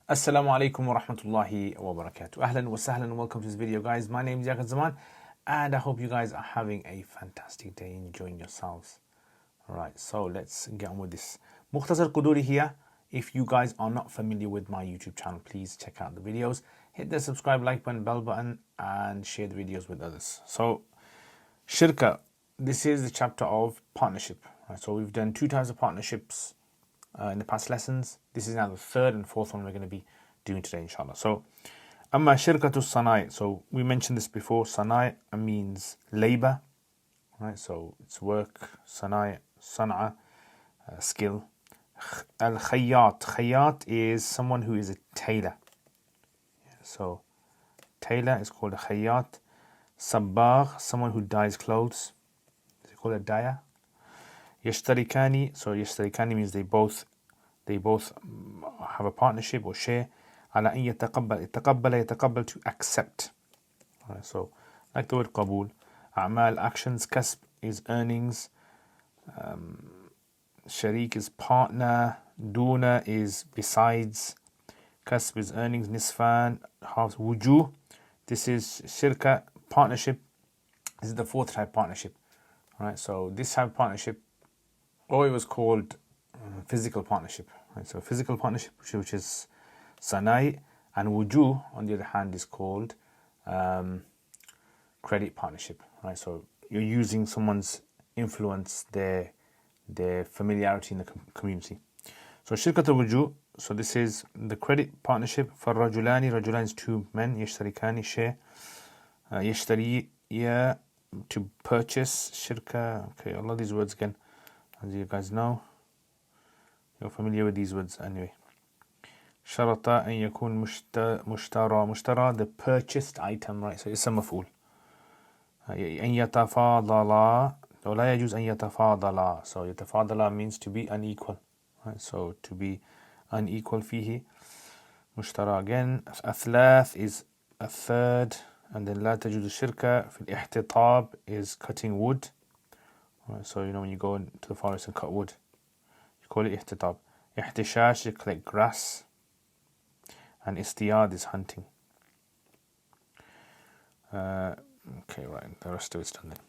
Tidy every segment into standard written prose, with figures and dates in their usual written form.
Assalamu alaikum wa rahmatullahi wa barakatuh. Ahlan wa sahlan and welcome to this video, guys. My name is Liaquat and I hope you guys are having a fantastic day, enjoying yourselves. Alright, so let's get on with this. Mukhtasar al-Qudoori here. If you guys are not familiar with my YouTube channel, please check out the videos. Hit the subscribe, like button, bell button and share the videos with others. So, Shirka, this is the chapter of partnership. Right, so we've done two types of partnerships in the past lessons. This is now the third and fourth one we're going to be doing today, inshallah. So, amma shirkatu sanai. So we mentioned this before. Sanai means labor, right? So it's work. Sanai, san'a, skill. Al-khayyat. Khayyat is someone who is a tailor. So tailor is called a khayyat. Sabbagh, someone who dyes clothes. Is it called a dyer? Yashtarikani, so yashtarikani means they both have a partnership or share. Ala an yataqabbal, yataqabbal to accept. Right, so like the word qabul. A'mal, actions. Kasb is earnings. Sharik is partner. Duna is besides. Kasb is earnings. Nisfan, half. Wujuh, this is shirka, partnership. This is the fourth type partnership. Right, so this type of partnership, or it was called physical partnership. Right? So physical partnership, which is sanai, and wujuh, on the other hand, is called credit partnership. Right? So you're using someone's influence, their familiarity in the community. So shirkat al-wujuh, so this is the credit partnership. For rajulani, rajulani is two men. Yashtarikani, share. Yashtariya, to purchase. Shirka, okay, I love these words again. As you guys know, you're familiar with these words anyway. Sharata an yakun mushtara, the purchased item, right? So it's a maf'ul. An yatafadala, la yajuz an yatafadala. So yatafadala means to be unequal, right? So to be unequal fihi. Mushtara again. Athlath is a third, and then la tajuz shirka fil ihtitab is cutting wood. Right, so you know when you go into the forest and cut wood, you call it ihtitab. Ihtishash, you collect grass. And istiyad is hunting. Okay, right, the rest of it's done then.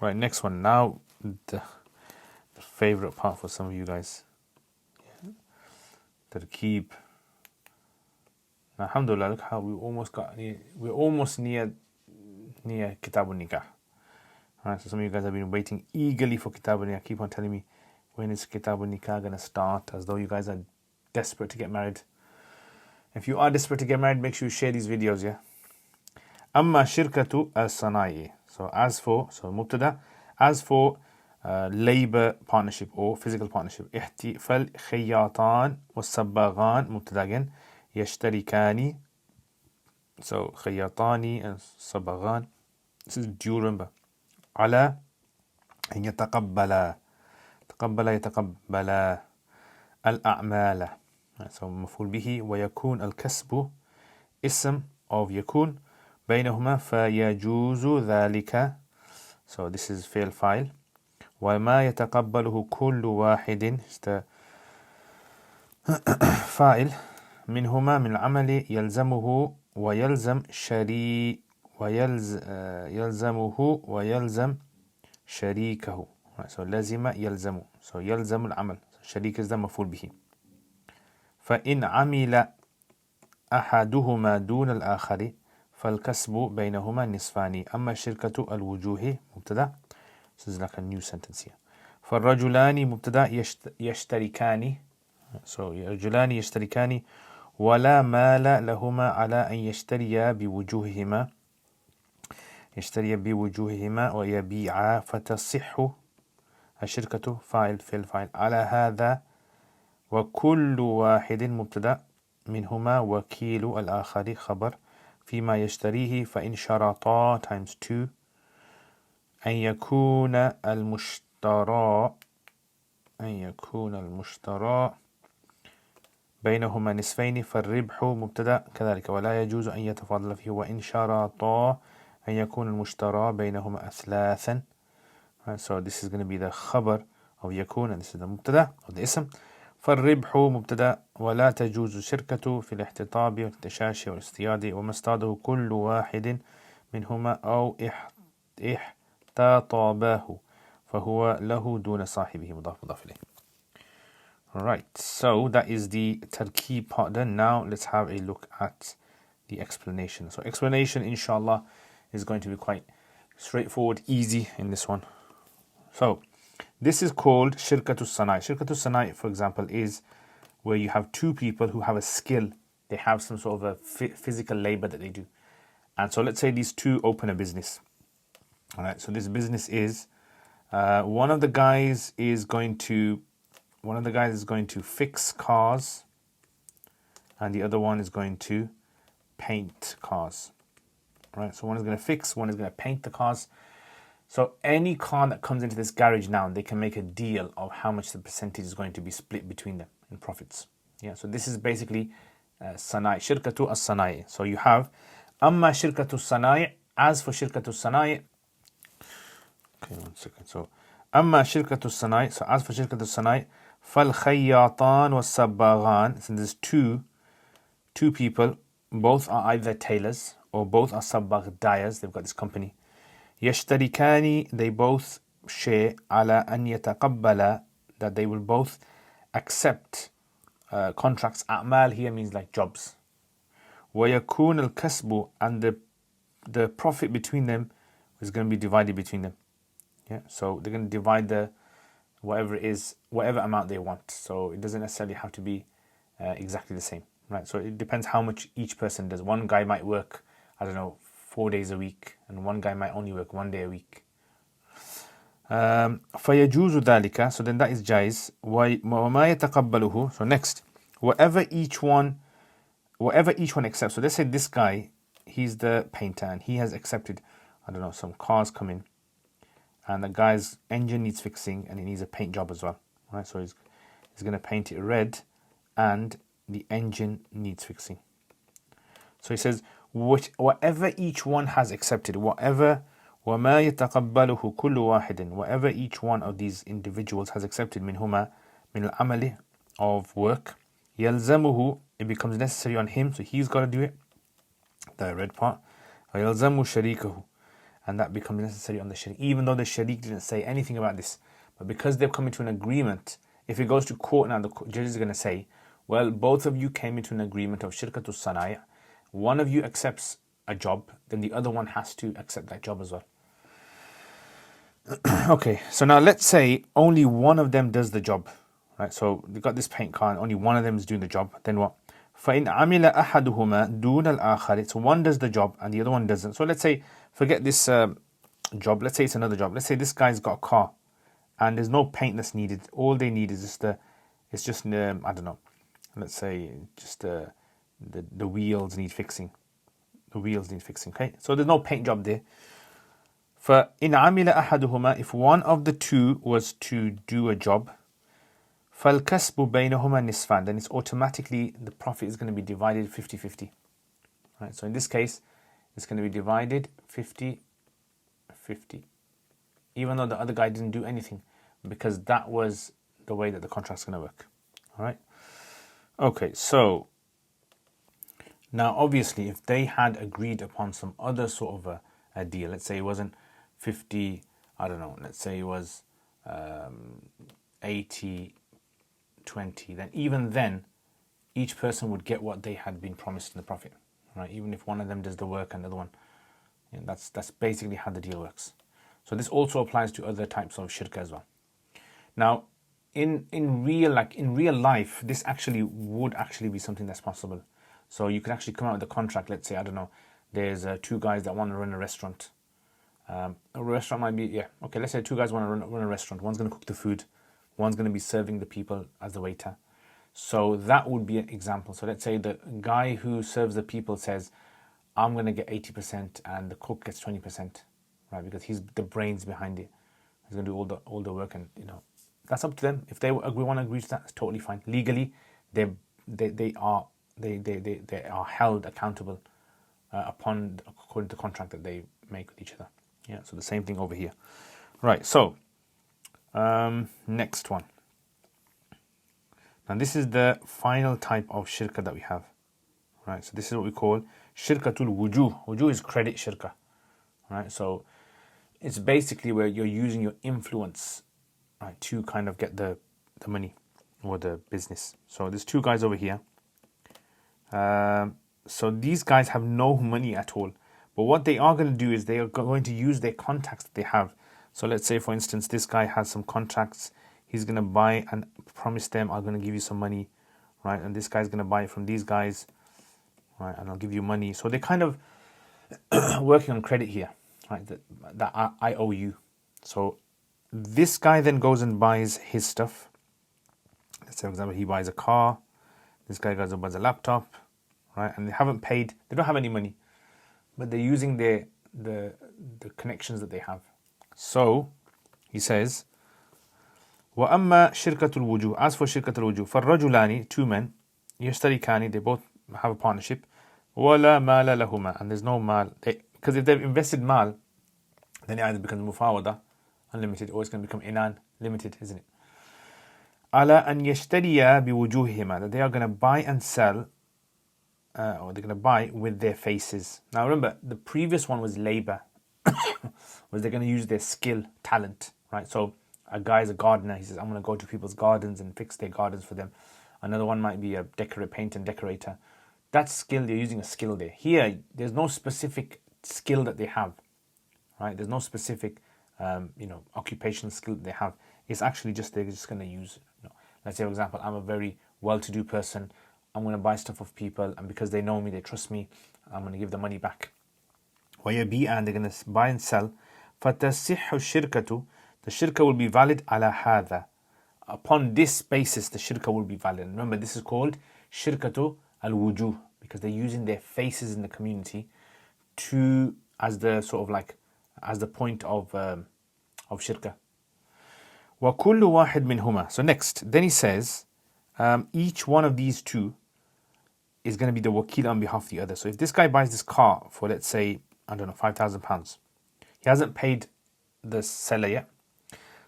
Right, next one. Now the favorite part for some of you guys. Tarkeeb. Now, alhamdulillah, look how we're almost near Kitab al-Nikah. Right, so some of you guys have been waiting eagerly for Kitab al-Nikah. Keep on telling me, when is Kitab al-Nikah going to start? As though you guys are desperate to get married. If you are desperate to get married, make sure you share these videos, yeah? Amma shirkatu as-sanai. So mubtada. As for labor partnership or physical partnership. Fal khayyatan was sabbaghan. Mubtada again. Yashtarikani. So khayyatani and sabbaghan. This is dual, remember. على أن يتقبل يتقبل الأعمال. So مفعول به. ويكون الكسب اسم of يكون بينهما فيجوز ذلك. So this is fail file. وما يتقبله كل واحد فاعل منهما من العمل يلزمه ويلزم يلزمه ويلزم شريكه. So لازم يلزم. So يلزم العمل. شريك is the مفعول به. فإن عمل أحدهما دون الآخر فالكسب بينهما نصفان. أما شركة الوجوه مبتدأ. This is like a new sentence here. فالرجلان مبتدأ يشتركان. So رجلان يشتركان ولا مال لهما على أن يشتريا بوجوههما. يشتري بوجوههما ويبيعا فتصح الشركة فاعل في الفاعل على هذا. وكل واحد مبتدأ منهما وكيل الآخر خبر فيما يشتريه فإن شرطا times 2 أن يكون المشترى بينهما نصفين فالربح مبتدأ كذلك ولا يجوز أن يتفاضل فيه وإن شرطا أن يكون المشترى بينهما أثلاثا. Right, so this is going to be the خبر of يكون and this is the مبتدأ of the اسم. فالربح مبتدأ ولا تجوز الشركة في الاحتطاب والتشاشي والاصطياد وما اصطاده كل واحد منهما أو احتطباه فهو له دون صاحبه مضاف إليه. Right, so that is the tarkib part done. Now let's have a look at the explanation. So explanation, inshallah, is going to be quite straightforward, easy in this one. So this is called shirkatus sanai. Shirkatus sanai, for example, is where you have two people who have a skill. They have some sort of a physical labor that they do. And so let's say these two open a business. All right, so this business is one of the guys is going to fix cars, and the other one is going to paint cars. Right, so one is going to fix, one is going to paint the cars. So any car that comes into this garage now, they can make a deal of how much the percentage is going to be split between them in profits. Yeah, so this is basically sanai, shirkatu as-sanai. So you have amma shirkatu sanai. As for shirkatu sanai, okay, 1 second. So amma shirkatu sanai. So as for shirkatu sanai, fal khayyatan was sabbaghan. So there's two people. Both are either tailors or both are sabbagh dyers. They've got this company. يشتركان, they both share على أن يتقبل, that they will both accept contracts. أعمال here means like jobs. ويكون الكسب, and the profit between them is going to be divided between them. Yeah, so they're going to divide the whatever amount they want. So it doesn't necessarily have to be exactly the same, right? So it depends how much each person does. One guy might work, 4 days a week, and one guy might only work 1 day a week. فيجوز ذلك, so then that is jais. وما يتقبله, so next, whatever each one accepts. So let's say this guy, he's the painter and he has accepted, some cars come in, and the guy's engine needs fixing and he needs a paint job as well, right? So he's going to paint it red and the engine needs fixing. So he says, whatever each one has accepted, وَمَا يَتَقَبَّلُهُ كُلُّ وَاحِدٍ, whatever each one of these individuals has accepted, مِنْهُمَا مِنَ الْعَمَلِ, of work, يَلْزَمُهُ, it becomes necessary on him, so he's got to do it, the red part, وَيَلْزَمُ شَرِيكَهُ, and that becomes necessary on the sharik, even though the sharik didn't say anything about this. But because they've come into an agreement, if it goes to court now, the judge is going to say, well, both of you came into an agreement of shirkatus sanai. One of you accepts a job, then the other one has to accept that job as well. Okay, so now let's say only one of them does the job, right? So they've got this paint car and only one of them is doing the job. Then what? فَإِنْ عَمِلَ أَحَدُهُمَا دُونَ الْآخَرِ, so one does the job and the other one doesn't. So let's say, forget this job, let's say it's another job. Let's say this guy's got a car and there's no paint that's needed. All they need is just let's say just the wheels need fixing. Okay, so there's no paint job there. فَإِنْ عَمِلَ أَحَدُهُمَا, if one of the two was to do a job, فَالْكَسْبُ بَيْنَهُمَا نِصْفًا, then it's automatically, the profit is going to be divided 50-50. Right, so in this case, it's going to be divided 50-50. Even though the other guy didn't do anything, because that was the way that the contract's going to work. All right. Okay, so now obviously if they had agreed upon some other sort of a deal, let's say it wasn't 50, let's say it was 80-20, then even then each person would get what they had been promised in the profit, right? Even if one of them does the work and the other one, that's basically how the deal works. So this also applies to other types of shirk as well. Now in real life, this would be something that's possible. So you could actually come out with a contract. Let's say, there's two guys that want to run a restaurant. A restaurant might be, let's say two guys want to run a restaurant. One's going to cook the food. One's going to be serving the people as the waiter. So that would be an example. So let's say the guy who serves the people says, I'm going to get 80% and the cook gets 20%, right? Because he's the brains behind it. He's going to do all the work, and that's up to them. If they want to agree to that, it's totally fine. Legally, they are held accountable according to the contract that they make with each other. Yeah, so the same thing over here. Right, so next one. Now this is the final type of shirka that we have. Right, so this is what we call shirkatul wujuh. Wujuh is credit shirka. Right, so it's basically where you're using your influence, right, to kind of get the money or the business. So there's two guys over here. So these guys have no money at all. But what they are going to do is they are going to use their contacts that they have. So let's say, for instance, this guy has some contracts. He's going to buy and promise them, I'm going to give you some money, right? And this guy's going to buy it from these guys, right? And I'll give you money. So they're kind of working on credit here, right? That I owe you. So this guy then goes and buys his stuff. Let's say, for example, he buys a car. This guy goes and buys a laptop, right? And they haven't paid. They don't have any money, but they're using the connections that they have. So he says, وَأَمَّا شِرْكَةُ الْوُجُوهِ. As for شِرْكَةُ الْوُجُوهِ فَالرَّجُلَانِ, two men, يَشْتَرِكَانِ, they both have a partnership, وَلَا مَالَ لَهُمَا, and there's no mal. Because if they've invested mal, then it either becomes mufawada, unlimited, or it's going to become inan, limited, isn't it? عَلَى أَنْ يَشْتَرِيَا بِوُجُوهِهِمَا, that they are going to buy and sell, or they're going to buy with their faces. Now remember, the previous one was labor, was they're going to use their skill, talent, right? So a guy's a gardener, he says, I'm going to go to people's gardens and fix their gardens for them. Another one might be a painter and decorator. That's skill, they're using a skill there. Here, there's no specific skill that they have, right? There's no specific, occupational skill that they have. It's actually just, they're just going to use, let's say, for example, I'm a very well-to-do person. I'm going to buy stuff off people, and because they know me, they trust me, I'm going to give the money back. وَيَبِيعَ, and they're going to buy and sell. فَتَصِحُّ الشِّرْكَةُ, the shirka will be valid ala hadha. Upon this basis, the shirka will be valid. And remember, this is called shirkatu al-wujuh, because they're using their faces in the community to, as the sort of like, as the point of shirka. وَكُلُّ وَاحِدْ مِنْهُمَا. So next, then he says, each one of these two is going to be the wakil on behalf of the other. So if this guy buys this car for, let's say, I don't know, £5,000, he hasn't paid the seller yet.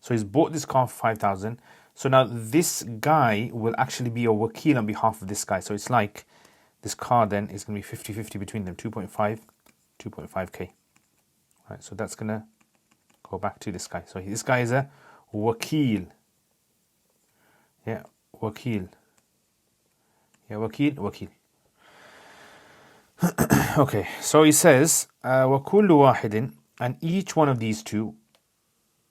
So he's bought this car for 5,000. So now this guy will actually be a wakil on behalf of this guy. So it's like this car then is going to be 50-50 between them, 2.5K. Right, so that's going to go back to this guy. So this guy is a wakil. Yeah, wakil. Yeah, wakil. Okay, so he says, وَكُلُّ وَاحِدٍ, and each one of these two,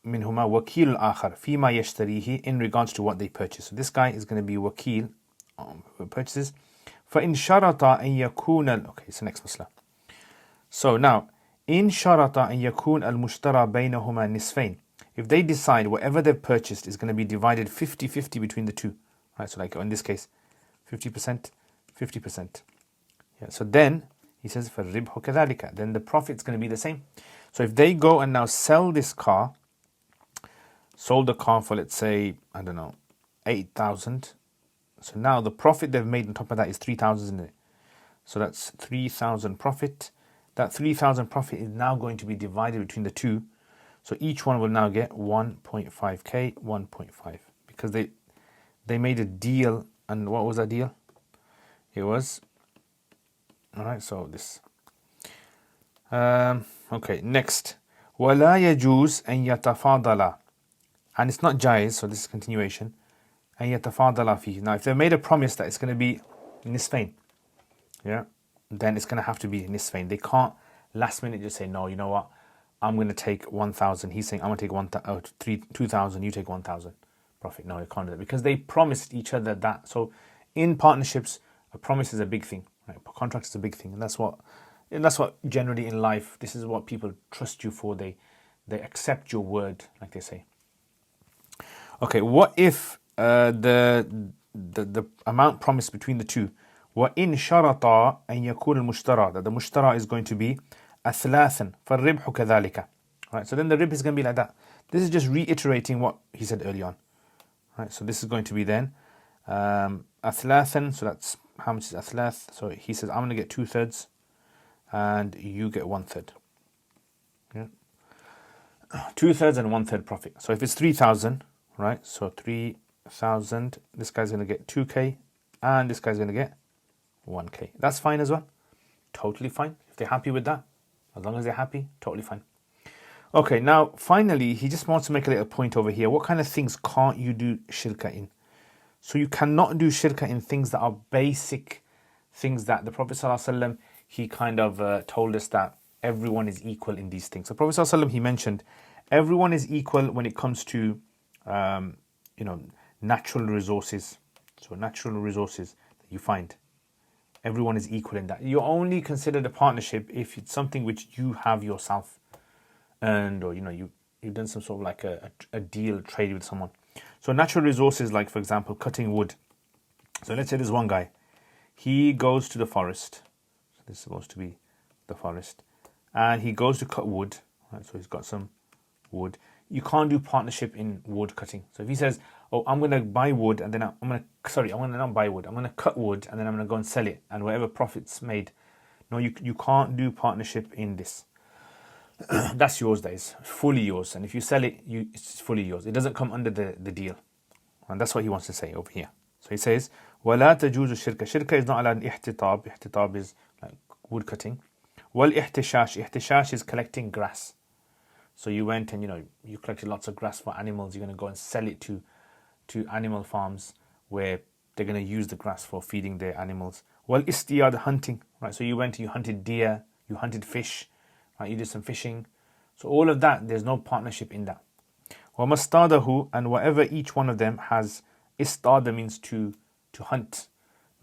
منهما وكيل الآخر فيما يشتريه, in regards to what they purchase. So this guy is going to be wakil who purchases. فإن شرط أن يكون, okay, it's the next masla. So now, إن شرط أن يكون المشترى بينهما نصفين, if they decide whatever they've purchased is going to be divided 50-50 between the two, right? So like in this case, 50%, 50%. Yeah. So then he says فالربح كذلك, then the profit's going to be the same. So if they go and now sell this car, sold the car for, let's say, I don't know, 8,000. So now the profit they've made on top of that is 3,000, isn't it? So that's 3,000 profit. That 3,000 profit is now going to be divided between the two. So each one will now get 1.5K, 1.5. Because they made a deal. And what was that deal? It was, all right, so this. Okay, next. وَلَا يَجُوزْ أَن يَتَفَاضَلَا, and it's not jaiz, so this is continuation. أَن يَتَفَاضَلَا فِيهِ. Now, if they made a promise that it's going to be nisfain, yeah, then it's going to have to be nisfain. They can't last minute just say, no, you know what, I'm going to take 1,000. He's saying, I'm going to take 2,000, you take 1,000 profit. No, they can't do that, because they promised each other that. So in partnerships, a promise is a big thing, right? A contract is a big thing, and that's what generally in life, this is what people trust you for. They accept your word, like they say. Okay, what if the amount promised between the two, وَإِن شَرَطَا أَن يَكُونَ الْمُشْتَرَى, that the mushtara is going to be أَثْلَاثًا فَالرِّبْحُ كَذَلِكَ. Right, so then the rib is going to be like that. This is just reiterating what he said early on. Right, so this is going to be then أثلاثًا, so that's, how much is أثلاث? So he says, I'm going to get 2/3 and you get 1/3. Yeah. 2/3 and 1/3 profit. So if it's 3,000, right, so 3 1,000. This guy's going to get 2k, and this guy's going to get 1k. That's fine as well. Totally fine. If they're happy with that, as long as they're happy, totally fine. Okay, now finally, he just wants to make a little point over here. What kind of things can't you do shirka in? So you cannot do shirka in things that are basic things that the Prophet ﷺ, he kind of told us that everyone is equal in these things. So Prophet ﷺ, he mentioned everyone is equal when it comes to, natural resources. So natural resources that you find. Everyone is equal in that. You're only considered a partnership if it's something which you have yourself earned, or you've done some sort of like a deal, trade with someone. So natural resources, like for example, cutting wood. So let's say there's one guy. He goes to the forest. So this is supposed to be the forest. And he goes to cut wood. Right, so he's got some wood. You can't do partnership in wood cutting. So if he says, oh, I'm going to buy wood and then I'm going to not buy wood. I'm going to cut wood and then I'm going to go and sell it. And whatever profits made. No, you can't do partnership in this. That's yours, that is fully yours. And if you sell it, it's fully yours. It doesn't come under the deal. And that's what he wants to say over here. So he says, وَلَا تَجُوزُ الشِّرْكَ. Shirka is not allowed. Ihtitab. Ihtitab is like wood cutting. وَالْإِحْتِشَاش. Ihtishash is collecting grass. So you went and you collected lots of grass for animals. You're going to go and sell it to animal farms where they're going to use the grass for feeding their animals. وَالْإِسْتِيَادِ, hunting. Right. So you went and you hunted deer. You hunted fish. Right. You did some fishing. So all of that, there's no partnership in that. وَمَسْتَادَهُ, and whatever each one of them has. Istada means to hunt.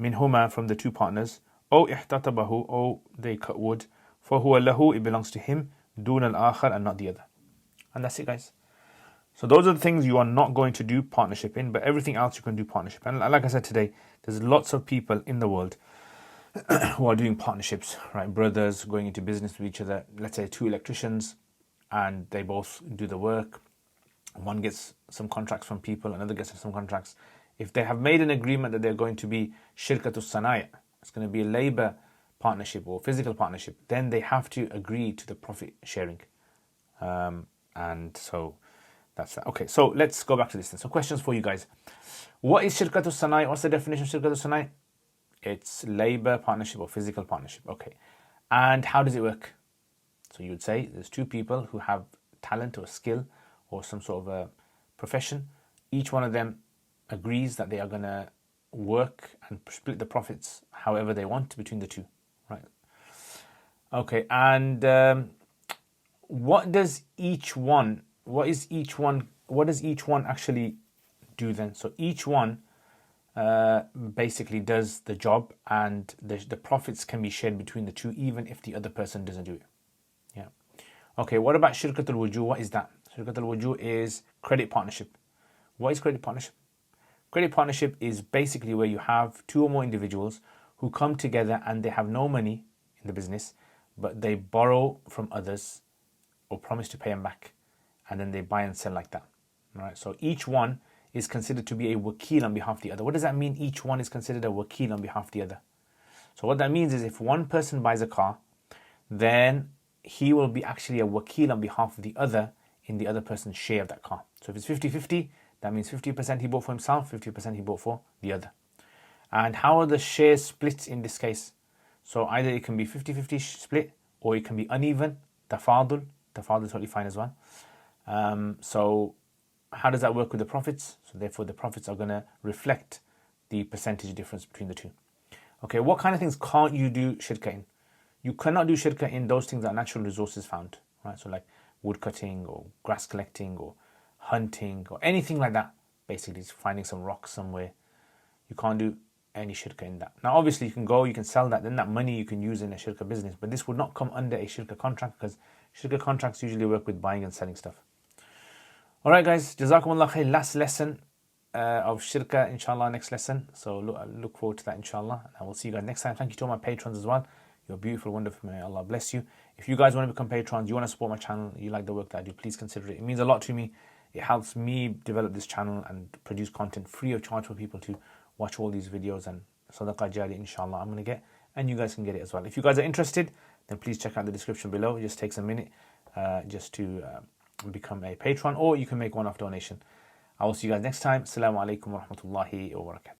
Minhuma, from the two partners. O ihtatabahu, or they cut wood. فَهُوَ lahu, it belongs to him. Dun al-akhar, and not the other. And that's it, guys. So those are the things you are not going to do partnership in, but everything else you can do partnership. And like I said today, there's lots of people in the world who are doing partnerships, right? Brothers going into business with each other. Let's say two electricians, and they both do the work. One gets some contracts from people, another gets some contracts. If they have made an agreement that they're going to be shirkatus sanaya, it's going to be a labor partnership or physical partnership, then they have to agree to the profit sharing. And so that's that. Okay, so let's go back to this then. So questions for you guys. What is shirkatus sanaya? What's the definition of shirkatus sanaya? It's labor partnership or physical partnership. Okay. And how does it work? So you would say there's two people who have talent or skill or some sort of a profession. Each one of them agrees that they are going to work and split the profits however they want between the two. Right. Okay. And what does each one actually do then? So each one basically does the job, and the profits can be shared between the two even if the other person doesn't do it. Yeah. Okay, what about shirkatul wujuh? What is that? Shirkatul wujuh is credit partnership. What is credit partnership? Credit partnership is basically where you have two or more individuals who come together and they have no money in the business, but they borrow from others or promise to pay them back, and then they buy and sell like that. All right. So each one is considered to be a wakil on behalf of the other. What does that mean? Each one is considered a wakil on behalf of the other. So what that means is if one person buys a car, then he will be actually a wakil on behalf of the other in the other person's share of that car. So if it's 50-50, that means 50% he bought for himself, 50% he bought for the other. And how are the shares split in this case? So either it can be 50-50 split, or it can be uneven, tafadul. Tafadul is totally fine as well. So how does that work with the profits? So therefore the profits are going to reflect the percentage difference between the two. Okay, what kind of things can't you do shirka in? You cannot do shirka in those things that are natural resources found, right? So like wood cutting or grass collecting or hunting or anything like that. Basically, it's finding some rocks somewhere. You can't do any shirka in that. Now, obviously, you can sell that. Then that money you can use in a shirka business. But this would not come under a shirka contract because shirka contracts usually work with buying and selling stuff. All right, guys. Jazakumullah khair. Last lesson of shirka, inshallah, next lesson. So look forward to that, inshallah. And we'll see you guys next time. Thank you to all my patrons as well. You're beautiful, wonderful. May Allah bless you. If you guys want to become patrons, you want to support my channel, you like the work that I do, please consider it. It means a lot to me. It helps me develop this channel and produce content free of charge for people to watch all these videos, and sadaqah jari, inshallah, I'm going to get, and you guys can get it as well. If you guys are interested, then please check out the description below. It just takes a minute just to become a patron, or you can make one-off donation. I will see you guys next time. Assalamu alaikum wa rahmatullahi wa barakatuh.